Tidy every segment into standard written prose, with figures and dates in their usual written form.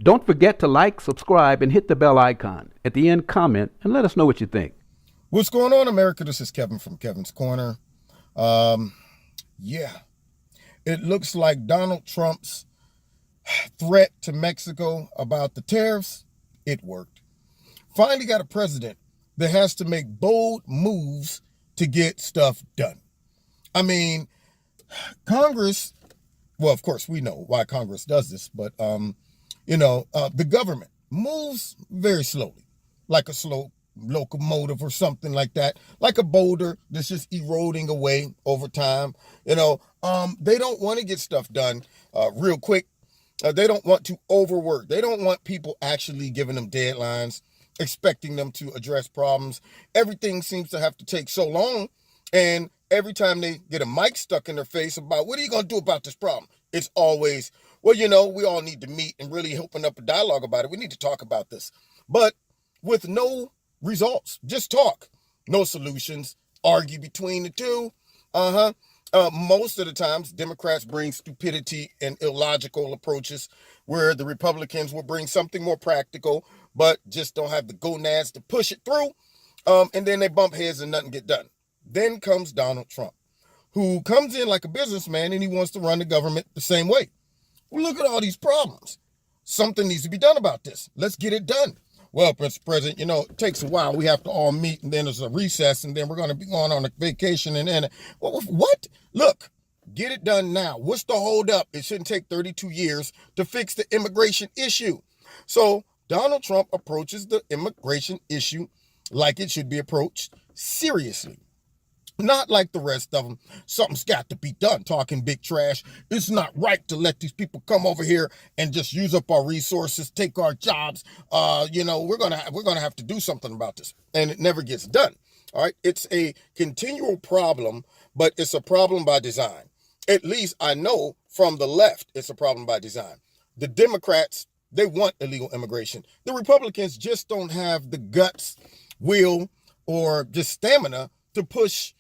Don't forget to like, subscribe, and hit the bell icon. At the end, comment and let us know what you think. What's going on, America? This is Kevin from Kevin's Corner. Yeah, it looks like Donald Trump's threat to Mexico about the tariffs, it worked. Finally got a president that has to make bold moves to get stuff done. I mean, Congress, well, of course, we know why Congress does this, but, the government moves very slowly, like a slow locomotive or something like that, like a boulder that's just eroding away over time. They don't want to get stuff done real quick. They don't want to overwork. They don't want people actually giving them deadlines, expecting them to address problems. Everything seems to have to take so long. And every time they get a mic stuck in their face about what are you going to do about this problem, it's always, well, we all need to meet and really open up a dialogue about it. We need to talk about this. But with no results, just talk. No solutions, argue between the two. Most of the times, Democrats bring stupidity and illogical approaches where the Republicans will bring something more practical, but just don't have the gonads to push it through. And then they bump heads and nothing get done. Then comes Donald Trump, who comes in like a businessman and he wants to run the government the same way. Well, look at all these problems. Something needs to be done about this. Let's get it done. Well, Mr. President, it takes a while. We have to all meet, and then there's a recess, and then we're going to be going on a vacation, and then, what? Look, get it done now. What's the holdup? It shouldn't take 32 years to fix the immigration issue. So Donald Trump approaches the immigration issue like it should be approached seriously. Not like the rest of them. Something's got to be done, talking big trash. It's not right to let these people come over here and just use up our resources, take our jobs. We're gonna have to do something about this. And it never gets done. All right. It's a continual problem, but it's a problem by design. At least I know from the left, it's a problem by design. The Democrats, they want illegal immigration. The Republicans just don't have the guts, will, or just stamina to push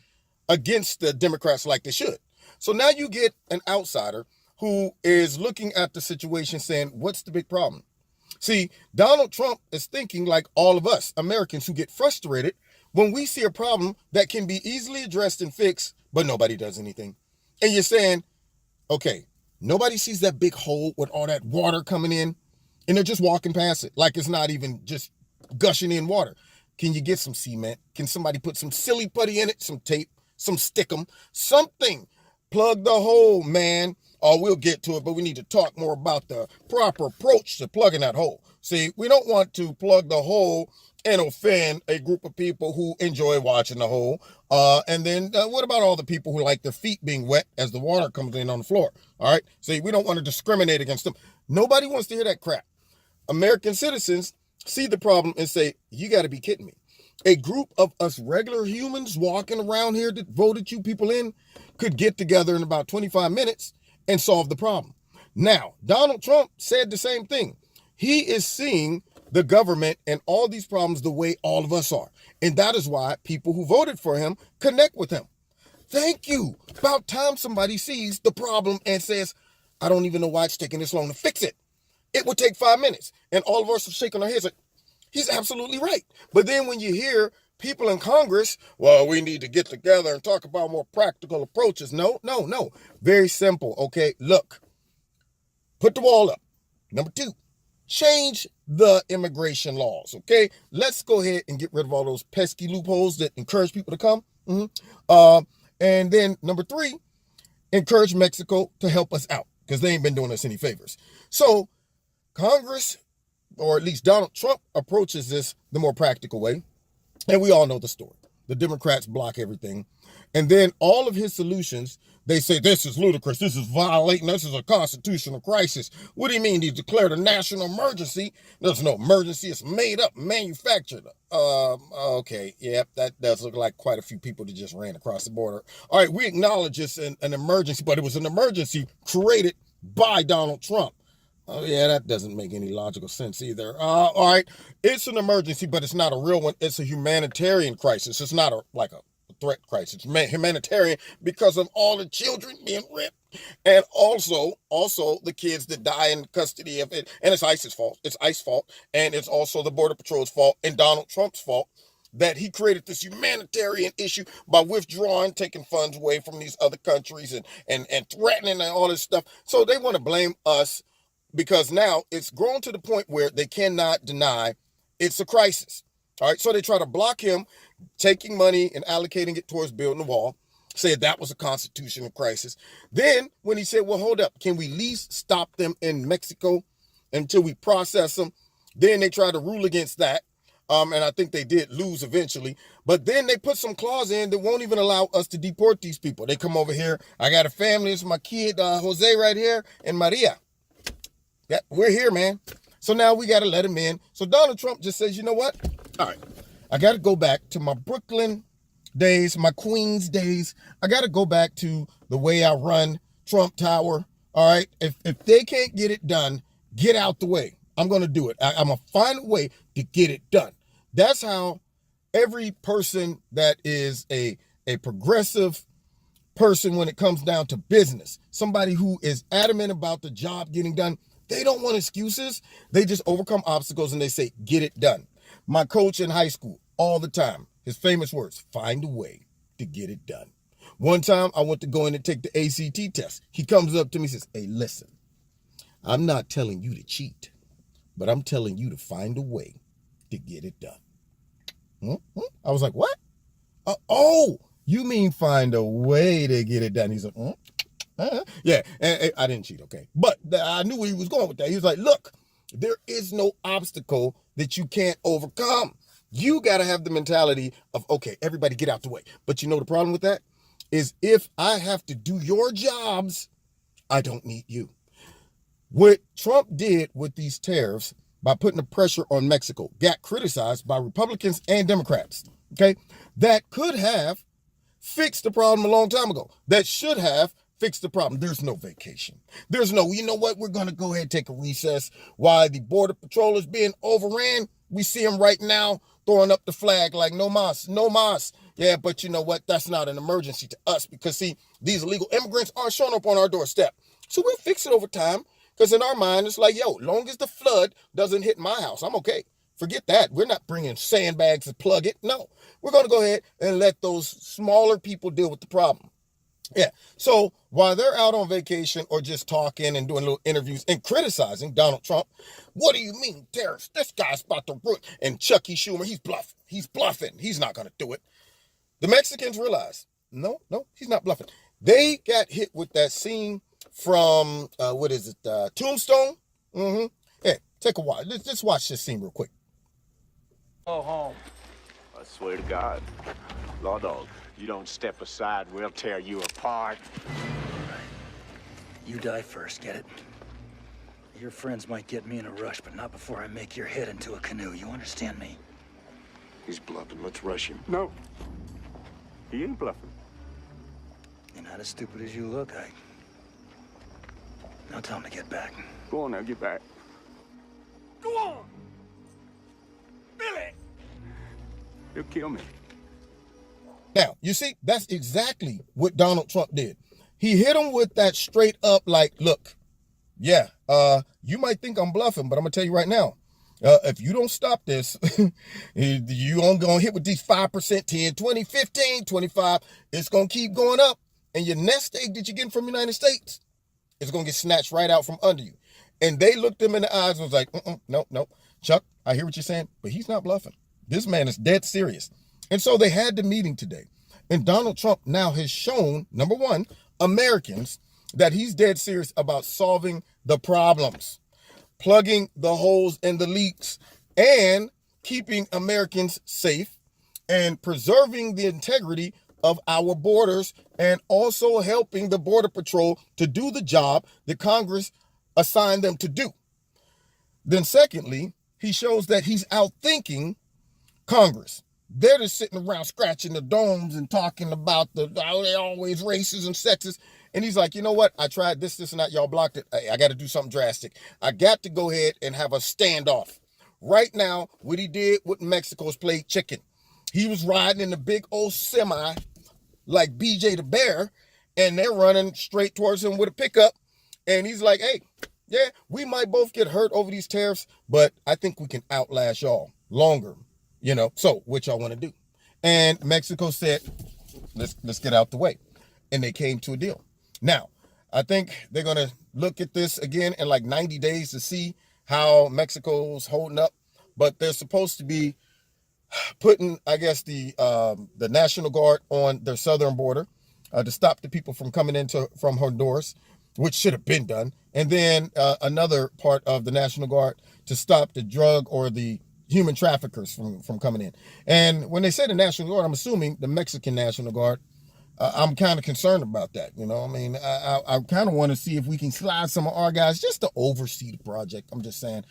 against the Democrats like they should. So now you get an outsider who is looking at the situation saying, what's the big problem? See, Donald Trump is thinking like all of us Americans who get frustrated when we see a problem that can be easily addressed and fixed, but nobody does anything. And you're saying, okay, nobody sees that big hole with all that water coming in, and they're just walking past it like it's not even just gushing in water. Can you get some cement? Can somebody put some silly putty in it, some tape, some stickum, something? Plug the hole, man. Or we'll get to it, but we need to talk more about the proper approach to plugging that hole. See, we don't want to plug the hole and offend a group of people who enjoy watching the hole. And then what about all the people who like their feet being wet as the water comes in on the floor? All right. See, we don't want to discriminate against them. Nobody wants to hear that crap. American citizens see the problem and say, you got to be kidding me. A group of us regular humans walking around here that voted you people in could get together in about 25 minutes and solve the problem. Now, Donald Trump said the same thing. He is seeing the government and all these problems the way all of us are. And that is why people who voted for him connect with him. Thank you. About time somebody sees the problem and says, I don't even know why it's taking this long to fix it. It would take 5 minutes. And all of us are shaking our heads like, he's absolutely right. But then when you hear people in Congress, well, we need to get together and talk about more practical approaches. No. Very simple, okay? Look, put the wall up. Number 2, change the immigration laws, okay? Let's go ahead and get rid of all those pesky loopholes that encourage people to come. And then number 3, encourage Mexico to help us out because they ain't been doing us any favors. So Congress, or at least Donald Trump, approaches this the more practical way. And we all know the story. The Democrats block everything. And then all of his solutions, they say, this is ludicrous. This is violating. This is a constitutional crisis. What do you mean? He declared a national emergency. There's no emergency. It's made up, manufactured. Okay. Yep. That does look like quite a few people that just ran across the border. All right. We acknowledge it's an emergency, but it was an emergency created by Donald Trump. Oh, yeah, that doesn't make any logical sense either. All right, it's an emergency, but it's not a real one. It's a humanitarian crisis. It's not like a threat crisis, humanitarian, because of all the children being ripped, and also the kids that die in custody of it. And it's ICE's fault. It's ICE's fault, and it's also the Border Patrol's fault and Donald Trump's fault that he created this humanitarian issue by withdrawing, taking funds away from these other countries and threatening and all this stuff. So they want to blame us because now it's grown to the point where they cannot deny it's a crisis. All right, so they try to block him taking money and allocating it towards building a wall, said that was a constitutional crisis. Then when he said, well, hold up, can we at least stop them in Mexico until we process them? Then they tried to rule against that. And I think they did lose eventually. But then they put some clause in that won't even allow us to deport these people. They come over here. I got a family. It's my kid, Jose right here, and Maria. Yeah, we're here, man. So now we got to let him in. So Donald Trump just says, you know what? All right, I got to go back to my Brooklyn days, my Queens days. I got to go back to the way I run Trump Tower. All right, if they can't get it done, get out the way. I'm going to do it. I'm going to find a way to get it done. That's how every person that is a progressive person when it comes down to business, somebody who is adamant about the job getting done, they don't want excuses. They just overcome obstacles and they say, get it done. My coach in high school, all the time, his famous words, find a way to get it done. One time I went to go in and take the ACT test. He comes up to me and says, hey, listen, I'm not telling you to cheat, but I'm telling you to find a way to get it done. I was like, what? Oh, you mean find a way to get it done? He's like, yeah, and I didn't cheat, okay. But I knew where he was going with that. He was like, look, there is no obstacle that you can't overcome. You got to have the mentality of, okay, everybody get out the way. But you know the problem with that is if I have to do your jobs, I don't need you. What Trump did with these tariffs by putting the pressure on Mexico got criticized by Republicans and Democrats, okay? That could have fixed the problem a long time ago. That should have fixed the problem. There's no vacation. There's no, you know what, we're going to go ahead and take a recess while the Border Patrol is being overran. We see them right now throwing up the flag like no mas, no mas. Yeah, but you know what? That's not an emergency to us because, see, these illegal immigrants aren't showing up on our doorstep. So we'll fix it over time. Because in our mind, it's like, yo, long as the flood doesn't hit my house, I'm okay. Forget that. We're not bringing sandbags to plug it. No, we're going to go ahead and let those smaller people deal with the problem. Yeah. So while they're out on vacation or just talking and doing little interviews and criticizing Donald Trump, what do you mean tariffs? This guy's about to ruin. And Chucky Schumer, he's bluffing. He's bluffing. He's not going to do it. The Mexicans realize, no, he's not bluffing. They got hit with that scene from, Tombstone? Yeah, take a watch. Let's watch this scene real quick. Go home. I swear to God. Law dog, you don't step aside, we'll tear you apart. You die first, get it? Your friends might get me in a rush, but not before I make your head into a canoe. You understand me? He's bluffing. Let's rush him. No. He ain't bluffing. You're not as stupid as you look, Ike. Now tell him to get back. Go on now, get back. Go on! Billy! He'll kill me. Now, you see, that's exactly what Donald Trump did. He hit him with that straight up like, look, yeah, you might think I'm bluffing, but I'm going to tell you right now, if you don't stop this, you only going to hit with these 5%, 10, 20, 15, 25. It's going to keep going up. And your nest egg that you're getting from the United States, it's going to get snatched right out from under you. And they looked him in the eyes and was like, no. Chuck, I hear what you're saying, but he's not bluffing. This man is dead serious. And so they had the meeting today. And Donald Trump now has shown, number one, Americans that he's dead serious about solving the problems, plugging the holes and the leaks, and keeping Americans safe and preserving the integrity of our borders, and also helping the Border Patrol to do the job that Congress assigned them to do. Then secondly, he shows that he's outthinking Congress. They're just sitting around scratching the domes and talking about how they're always racist and sexist. And he's like, you know what? I tried this, and that. Y'all blocked it. I got to do something drastic. I got to go ahead and have a standoff. Right now, what he did with Mexico is played chicken. He was riding in the big old semi like BJ the Bear, and they're running straight towards him with a pickup. And he's like, hey, yeah, we might both get hurt over these tariffs, but I think we can outlast y'all longer, So what y'all want to do? And Mexico said, let's get out the way. And they came to a deal. Now, I think they're going to look at this again in like 90 days to see how Mexico's holding up. But they're supposed to be putting, I guess, the National Guard on their southern border to stop the people from coming from Honduras, which should have been done. And then another part of the National Guard to stop the drug or the human traffickers from coming in. And when they say the National Guard, I'm assuming the Mexican National Guard. I'm kind of concerned about that. I kind of want to see if we can slide some of our guys just to oversee the project. I'm just saying,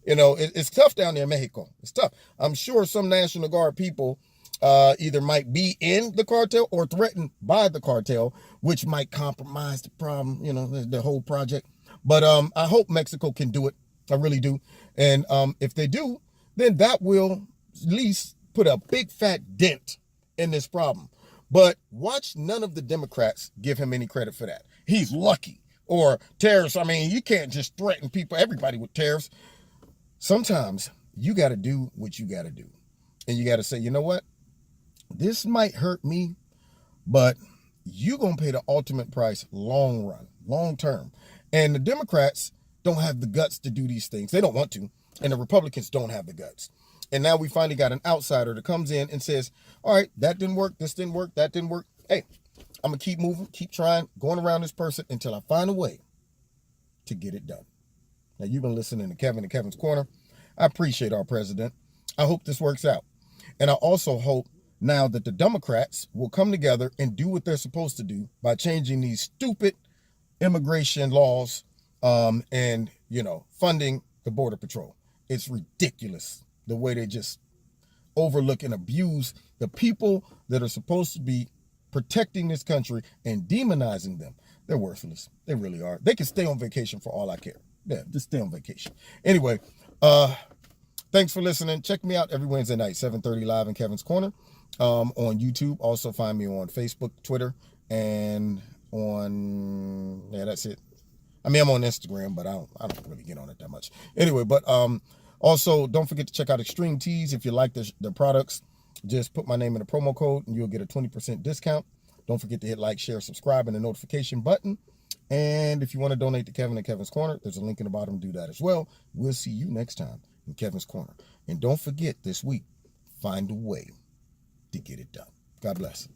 it's tough down there in Mexico. It's tough. I'm sure some National Guard people either might be in the cartel or threatened by the cartel, which might compromise the problem, the whole project. But I hope Mexico can do it. I really do. And if they do, then that will at least put a big fat dent in this problem. But watch none of the Democrats give him any credit for that. He's lucky. Or tariffs. I mean, you can't just threaten everybody with tariffs. Sometimes you got to do what you got to do. And you got to say, you know what? This might hurt me, but you're going to pay the ultimate price long run, long term. And the Democrats don't have the guts to do these things. They don't want to. And the Republicans don't have the guts. And now we finally got an outsider that comes in and says, all right, that didn't work. This didn't work. That didn't work. Hey, I'm going to keep moving, keep trying, going around this person until I find a way to get it done. Now, you've been listening to Kevin and Kevin's Corner. I appreciate our president. I hope this works out. And I also hope now that the Democrats will come together and do what they're supposed to do by changing these stupid immigration laws and, funding the Border Patrol. It's ridiculous the way they just overlook and abuse the people that are supposed to be protecting this country and demonizing them. They're worthless. They really are. They can stay on vacation for all I care. Yeah, just stay on vacation. Anyway, thanks for listening. Check me out every Wednesday night, 7:30 live in Kevin's Corner on YouTube. Also find me on Facebook, Twitter, and that's it. I mean, I'm on Instagram, but I don't really get on it that much. Anyway, but also don't forget to check out Extreme Tees. If you like the products, just put my name in the promo code and you'll get a 20% discount. Don't forget to hit like, share, subscribe, and the notification button. And if you want to donate to Kevin and Kevin's Corner, there's a link in the bottom. Do that as well. We'll see you next time in Kevin's Corner. And don't forget this week, find a way to get it done. God bless.